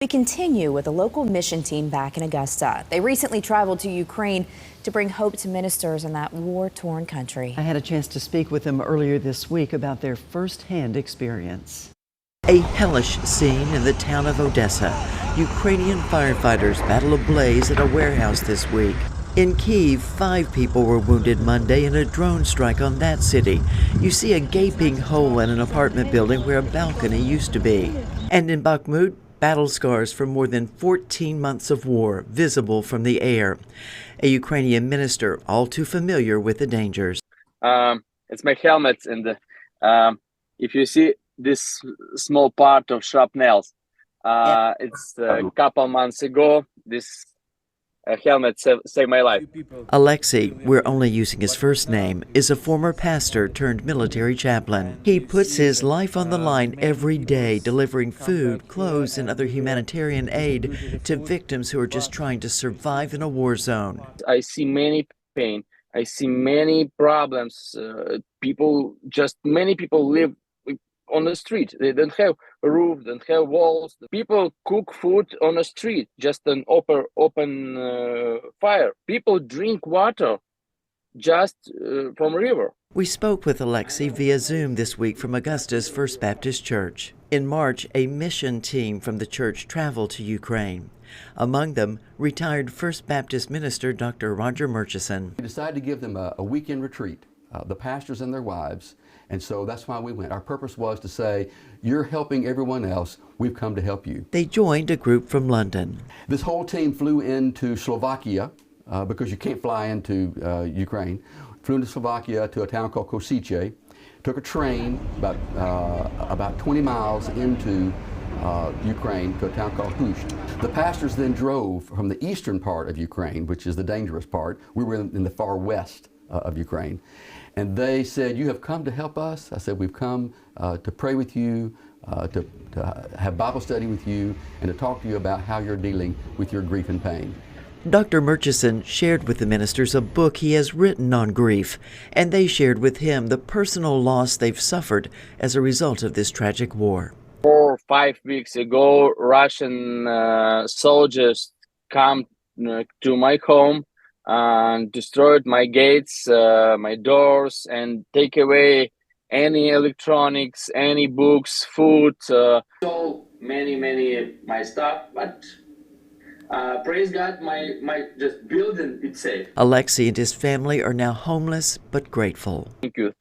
We continue with a local mission team back in Augusta. They recently traveled to Ukraine to bring hope to ministers in that war-torn country. I had a chance to speak with them earlier this week about their first-hand experience. A hellish scene in the town of Odessa. Ukrainian firefighters battle ablaze at a warehouse this week. In Kyiv, 5 people were wounded Monday in a drone strike on that city. You see a gaping hole in an apartment building where a balcony used to be. And in Bakhmut, battle scars from more than 14 months of war visible from the air. A Ukrainian minister all too familiar with the dangers. It's my helmet, and if you see this small part of shrapnels, it's a couple months ago. This helmet saved my life. Alexei, we're only using his first name, is a former pastor turned military chaplain. He puts his life on the line every day, delivering food, clothes, and other humanitarian aid to victims who are just trying to survive in a war zone. I see many pain. I see many problems. Many people live on the street. They don't have a roof, don't have walls. People cook food on the street, just an open fire. People drink water just from river. We spoke with Alexei via Zoom this week from Augusta's First Baptist Church. In March, a mission team from the church traveled to Ukraine. Among them, retired First Baptist minister Dr. Roger Murchison. We decided to give them a weekend retreat, the pastors and their wives, and so that's why we went. Our purpose was to say, you're helping everyone else, we've come to help you. They joined a group from London. This whole team flew into Slovakia, because you can't fly into Ukraine. Flew into Slovakia to a town called Kosice, took a train about 20 miles into Ukraine to a town called Hush. The pastors then drove from the eastern part of Ukraine, which is the dangerous part. We were in the far west of Ukraine. And they said, you have come to help us. I said, we've come to pray with you, to have Bible study with you, and to talk to you about how you're dealing with your grief and pain. Dr. Murchison shared with the ministers a book he has written on grief, and they shared with him the personal loss they've suffered as a result of this tragic war. 4 or 5 weeks ago, Russian soldiers come to my home and destroyed my gates, my doors, and take away any electronics, any books, food, stole many my stuff. But praise God, my just building it's safe. Alexei and his family are now homeless but grateful.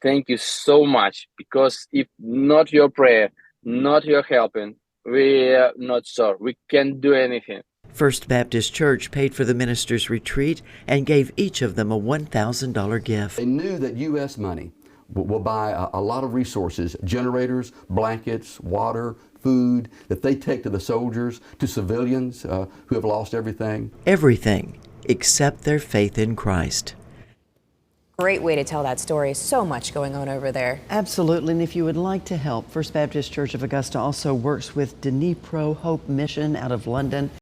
Thank you so much, because if not your prayer, not your helping, we are not sure we can't do anything. First Baptist Church paid for the ministers' retreat and gave each of them a $1,000 gift. They knew that U.S. money will buy a lot of resources, generators, blankets, water, food, that they take to the soldiers, to civilians who have lost everything. Everything except their faith in Christ. Great way to tell that story. So much going on over there. Absolutely, and if you would like to help, First Baptist Church of Augusta also works with Dnipro Hope Mission out of London.